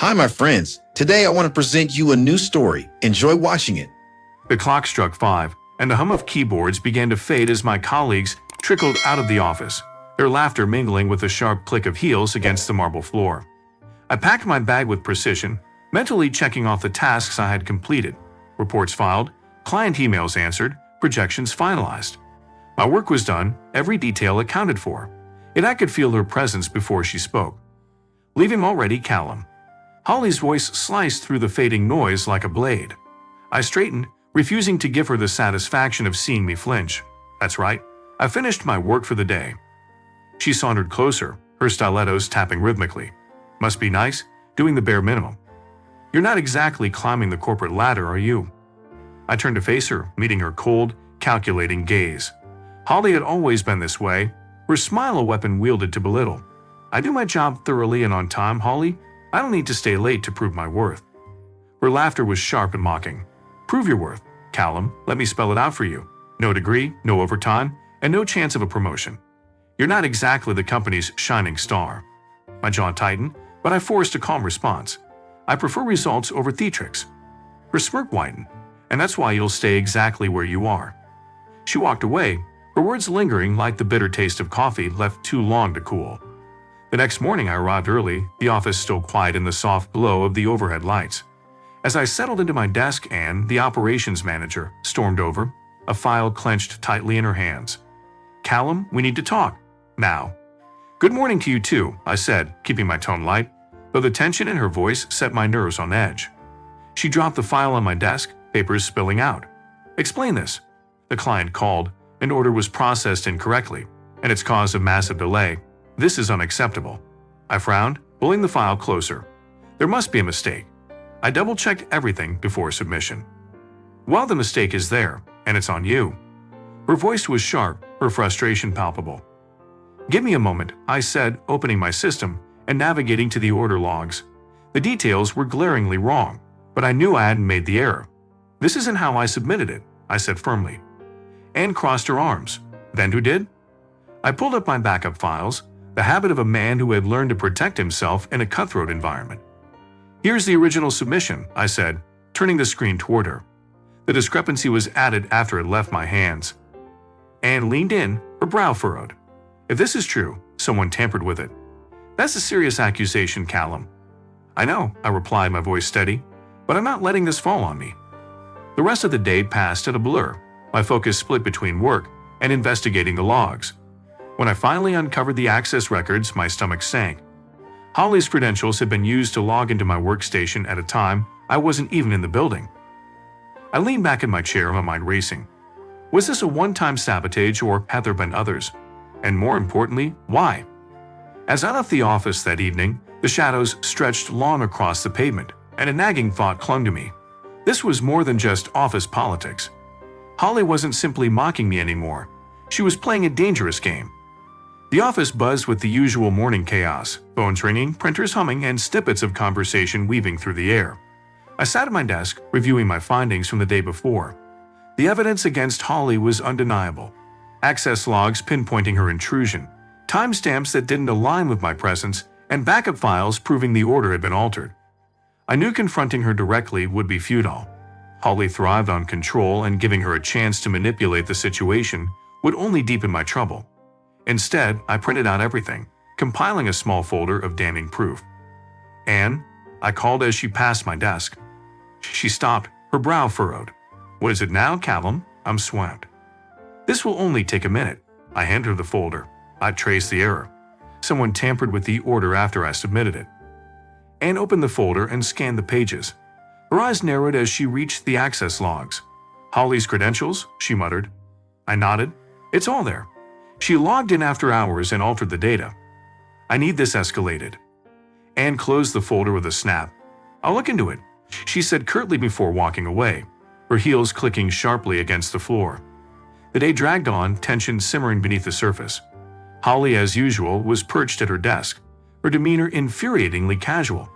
Hi, my friends. Today I want to present you a new story. Enjoy watching it. The clock struck 5, and the hum of keyboards began to fade as my colleagues trickled out of the office, their laughter mingling with the sharp click of heels against the marble floor. I packed my bag with precision, mentally checking off the tasks I had completed. Reports filed, client emails answered, projections finalized. My work was done, every detail accounted for. Yet I could feel her presence before she spoke. "Leave him already, Callum." Holly's voice sliced through the fading noise like a blade. I straightened, refusing to give her the satisfaction of seeing me flinch. "That's right. I finished my work for the day." She sauntered closer, her stilettos tapping rhythmically. "Must be nice, doing the bare minimum. You're not exactly climbing the corporate ladder, are you?" I turned to face her, meeting her cold, calculating gaze. Holly had always been this way, her smile a weapon wielded to belittle. "I do my job thoroughly and on time, Holly. I don't need to stay late to prove my worth." Her laughter was sharp and mocking. "Prove your worth, Callum. Let me spell it out for you. No degree, no overtime, and no chance of a promotion. You're not exactly the company's shining star." My jaw tightened, but I forced a calm response. "I prefer results over theatrics." Her smirk widened. "And that's why you'll stay exactly where you are." She walked away, her words lingering like the bitter taste of coffee left too long to cool. The next morning I arrived early, the office still quiet in the soft glow of the overhead lights. As I settled into my desk, Anne, the operations manager, stormed over, a file clenched tightly in her hands. "Callum, we need to talk. Now." "Good morning to you too," I said, keeping my tone light, though the tension in her voice set my nerves on edge. She dropped the file on my desk, papers spilling out. "Explain this." The client called, an order was processed incorrectly, and it's caused a massive delay. "This is unacceptable." I frowned, pulling the file closer. There must be a mistake. I double-checked everything before submission. "Well, the mistake is there, and it's on you." Her voice was sharp, her frustration palpable. "Give me a moment," I said, opening my system and navigating to the order logs. The details were glaringly wrong, but I knew I hadn't made the error. "This isn't how I submitted it," I said firmly. Anne crossed her arms. "Then who did?" I pulled up my backup files, the habit of a man who had learned to protect himself in a cutthroat environment. "Here's the original submission," I said, turning the screen toward her. The discrepancy was added after it left my hands. Anne leaned in, her brow furrowed. "If this is true, someone tampered with it. That's a serious accusation, Callum." "I know," I replied, my voice steady, "but I'm not letting this fall on me." The rest of the day passed at a blur, my focus split between work and investigating the logs. When I finally uncovered the access records, my stomach sank. Holly's credentials had been used to log into my workstation at a time I wasn't even in the building. I leaned back in my chair, my mind racing. Was this a one-time sabotage, or had there been others? And more importantly, why? As I left the office that evening, the shadows stretched long across the pavement, and a nagging thought clung to me. This was more than just office politics. Holly wasn't simply mocking me anymore. She was playing a dangerous game. The office buzzed with the usual morning chaos, phones ringing, printers humming, and snippets of conversation weaving through the air. I sat at my desk, reviewing my findings from the day before. The evidence against Holly was undeniable. Access logs pinpointing her intrusion, timestamps that didn't align with my presence, and backup files proving the order had been altered. I knew confronting her directly would be futile. Holly thrived on control, and giving her a chance to manipulate the situation would only deepen my trouble. Instead, I printed out everything, compiling a small folder of damning proof. "Anne," I called as she passed my desk. She stopped, her brow furrowed. "What is it now, Callum?" I'm swamped. "This will only take a minute." I handed her the folder. I traced the error. Someone tampered with the order after I submitted it. Anne opened the folder and scanned the pages. Her eyes narrowed as she reached the access logs. "Holly's credentials?" she muttered. I nodded. "It's all there. She logged in after hours and altered the data. I need this escalated." Anne closed the folder with a snap. "I'll look into it," she said curtly before walking away, her heels clicking sharply against the floor. The day dragged on, tension simmering beneath the surface. Holly, as usual, was perched at her desk, her demeanor infuriatingly casual.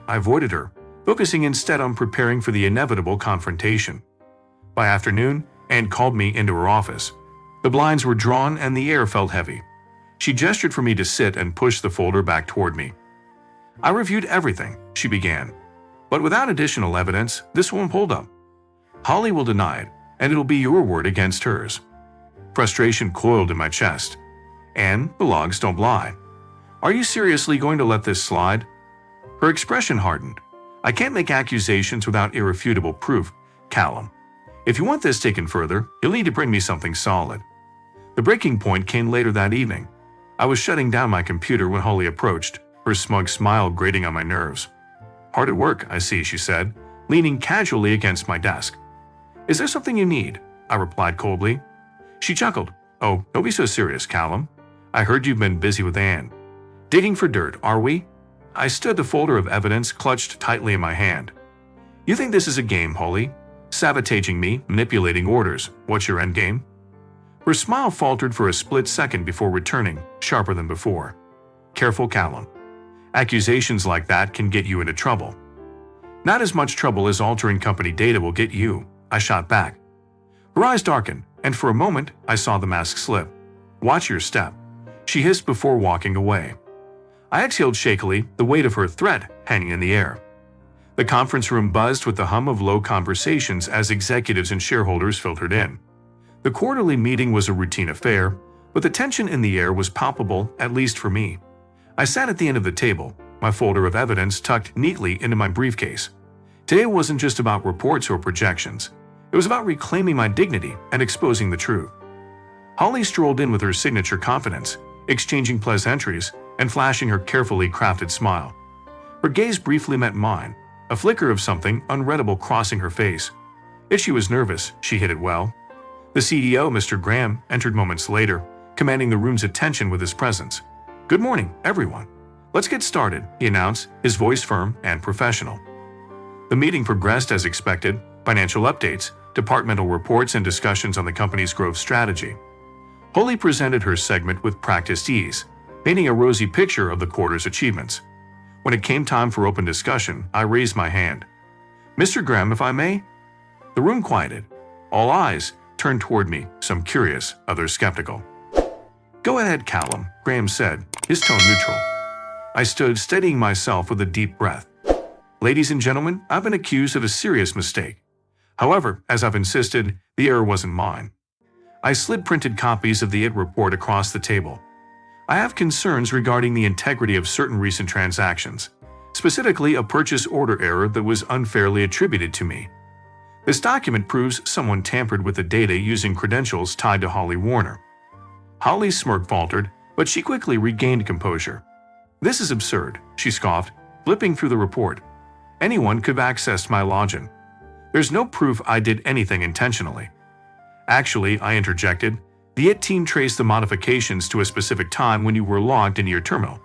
I avoided her, focusing instead on preparing for the inevitable confrontation. By afternoon, Anne called me into her office. The blinds were drawn and the air felt heavy. She gestured for me to sit and pushed the folder back toward me. I reviewed everything, she began. But without additional evidence, this won't hold up. Holly will deny it, and it'll be your word against hers. Frustration coiled in my chest. And the logs don't lie. Are you seriously going to let this slide? Her expression hardened. I can't make accusations without irrefutable proof, Callum. If you want this taken further, you'll need to bring me something solid. The breaking point came later that evening. I was shutting down my computer when Holly approached, her smug smile grating on my nerves. Hard at work, I see, she said, leaning casually against my desk. Is there something you need? I replied coldly. She chuckled. Oh, don't be so serious, Callum. I heard you've been busy with Anne. Digging for dirt, are we? I stood the folder of evidence clutched tightly in my hand. You think this is a game, Holly? Sabotaging me, manipulating orders. What's your endgame? Her smile faltered for a split second before returning, sharper than before. Careful, Callum. Accusations like that can get you into trouble. Not as much trouble as altering company data will get you, I shot back. Her eyes darkened, and for a moment I saw the mask slip. Watch your step, she hissed before walking away. I exhaled shakily, the weight of her threat hanging in the air. The conference room buzzed with the hum of low conversations as executives and shareholders filtered in. The quarterly meeting was a routine affair, but the tension in the air was palpable, at least for me. I sat at the end of the table, my folder of evidence tucked neatly into my briefcase. Today wasn't just about reports or projections. It was about reclaiming my dignity and exposing the truth. Holly strolled in with her signature confidence, exchanging pleasantries and flashing her carefully crafted smile. Her gaze briefly met mine, a flicker of something unreadable crossing her face. If she was nervous, she hid it well. The CEO, Mr. Graham, entered moments later, commanding the room's attention with his presence. Good morning, everyone. Let's get started, he announced, his voice firm and professional. The meeting progressed as expected, financial updates, departmental reports, and discussions on the company's growth strategy. Holly presented her segment with practiced ease, painting a rosy picture of the quarter's achievements. When it came time for open discussion, I raised my hand. Mr. Graham, if I may? The room quieted. All eyes turned toward me, some curious, others skeptical. Go ahead, Callum, Graham said, his tone neutral. I stood steadying myself with a deep breath. Ladies and gentlemen, I've been accused of a serious mistake. However, as I've insisted, the error wasn't mine. I slid printed copies of the IT report across the table. I have concerns regarding the integrity of certain recent transactions, specifically a purchase order error that was unfairly attributed to me. This document proves someone tampered with the data using credentials tied to Holly Warner. Holly's smirk faltered, but she quickly regained composure. This is absurd, she scoffed, flipping through the report. Anyone could have accessed my login. There's no proof I did anything intentionally. Actually, I interjected, the IT team traced the modifications to a specific time when you were logged into your terminal.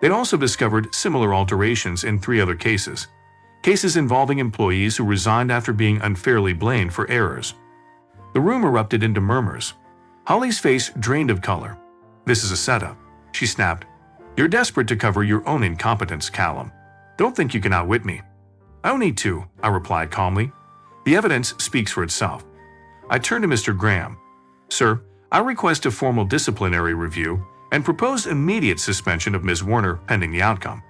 They'd also discovered similar alterations in 3 other cases involving employees who resigned after being unfairly blamed for errors. The room erupted into murmurs. Holly's face drained of color. This is a setup, she snapped. You're desperate to cover your own incompetence, Callum. Don't think you can outwit me. I don't need to, I replied calmly. The evidence speaks for itself. I turned to Mr. Graham. Sir, I request a formal disciplinary review and propose immediate suspension of Ms. Warner pending the outcome.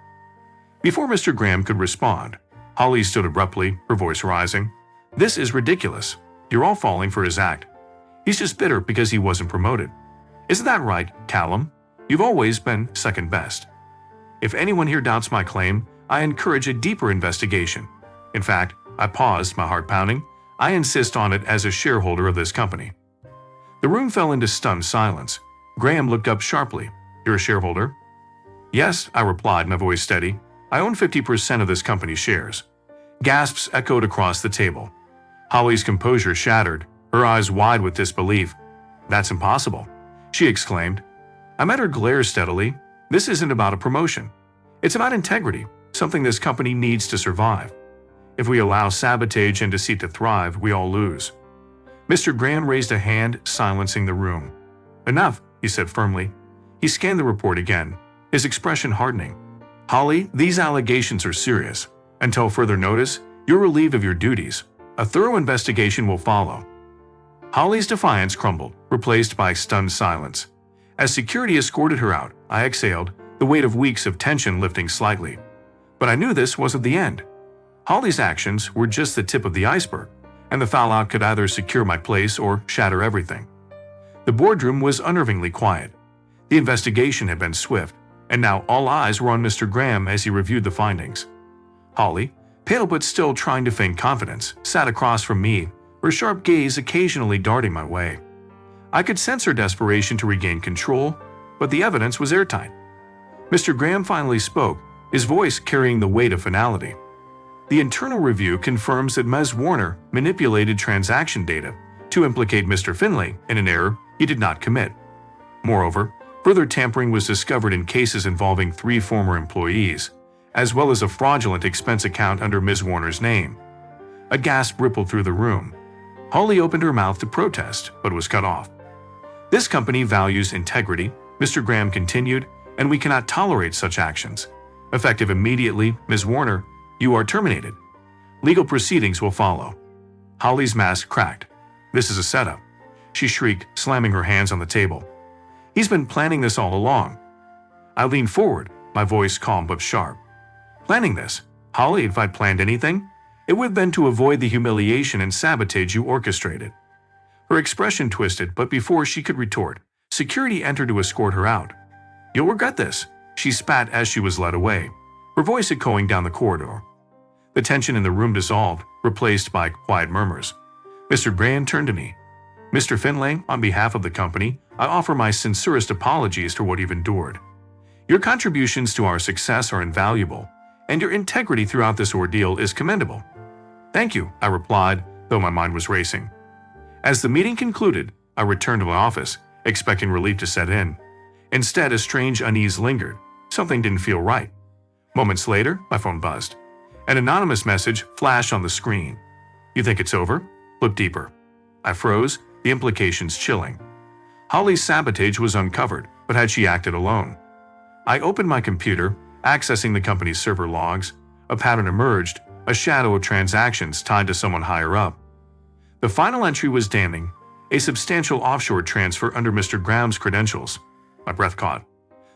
Before Mr. Graham could respond, Holly stood abruptly, her voice rising. This is ridiculous. You're all falling for his act. He's just bitter because he wasn't promoted. Isn't that right, Callum? You've always been second best. If anyone here doubts my claim, I encourage a deeper investigation. In fact, I paused, my heart pounding. I insist on it as a shareholder of this company. The room fell into stunned silence. Graham looked up sharply. You're a shareholder? Yes, I replied, my voice steady. I own 50% of this company's shares. Gasps echoed across the table. Holly's composure shattered, her eyes wide with disbelief. That's impossible, she exclaimed. I met her glare steadily. This isn't about a promotion. It's about integrity, something this company needs to survive. If we allow sabotage and deceit to thrive, we all lose. Mr. Graham raised a hand, silencing the room. Enough, he said firmly. He scanned the report again, his expression hardening. Holly, these allegations are serious. Until further notice, you're relieved of your duties. A thorough investigation will follow. Holly's defiance crumbled, replaced by stunned silence. As security escorted her out, I exhaled, the weight of weeks of tension lifting slightly. But I knew this wasn't the end. Holly's actions were just the tip of the iceberg, and the fallout could either secure my place or shatter everything. The boardroom was unnervingly quiet. The investigation had been swift, and now all eyes were on Mr. Graham as he reviewed the findings. Holly, pale but still trying to feign confidence, sat across from me, her sharp gaze occasionally darting my way. I could sense her desperation to regain control, but the evidence was airtight. Mr. Graham finally spoke, his voice carrying the weight of finality. The internal review confirms that Ms. Warner manipulated transaction data to implicate Mr. Finlay in an error he did not commit. Moreover, further tampering was discovered in cases involving 3 former employees, as well as a fraudulent expense account under Ms. Warner's name. A gasp rippled through the room. Holly opened her mouth to protest, but was cut off. This company values integrity, Mr. Graham continued, and we cannot tolerate such actions. Effective immediately, Ms. Warner, you are terminated. Legal proceedings will follow. Holly's mask cracked. This is a setup, she shrieked, slamming her hands on the table. He's been planning this all along. I leaned forward, my voice calm but sharp. Planning this? Holly, if I'd planned anything, it would have been to avoid the humiliation and sabotage you orchestrated. Her expression twisted, but before she could retort, security entered to escort her out. You'll regret this, she spat as she was led away, her voice echoing down the corridor. The tension in the room dissolved, replaced by quiet murmurs. Mr. Graham turned to me. Mr. Finlay, on behalf of the company, I offer my sincerest apologies for what you've endured. Your contributions to our success are invaluable, and your integrity throughout this ordeal is commendable. Thank you, I replied, though my mind was racing. As the meeting concluded, I returned to my office, expecting relief to set in. Instead, a strange unease lingered. Something didn't feel right. Moments later, my phone buzzed. An anonymous message flashed on the screen. You think it's over? Look deeper. I froze, the implications chilling. Holly's sabotage was uncovered, but had she acted alone? I opened my computer, accessing the company's server logs. A pattern emerged, a shadow of transactions tied to someone higher up. The final entry was damning, a substantial offshore transfer under Mr. Graham's credentials. My breath caught.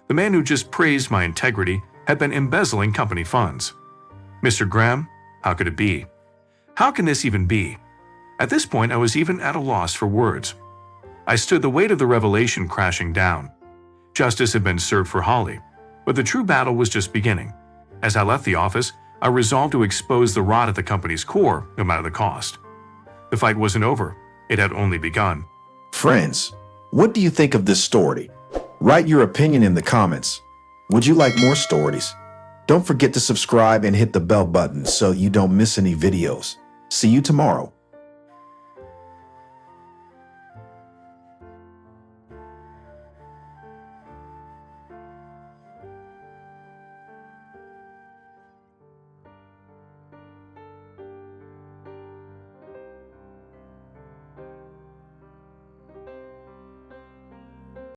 The man who just praised my integrity had been embezzling company funds. Mr. Graham, how could it be? How can this even be? At this point, I was even at a loss for words. I stood the weight of the revelation crashing down. Justice had been served for Holly, but the true battle was just beginning. As I left the office, I resolved to expose the rot at the company's core, no matter the cost. The fight wasn't over. It had only begun. Friends, what do you think of this story? Write your opinion in the comments. Would you like more stories? Don't forget to subscribe and hit the bell button so you don't miss any videos. See you tomorrow.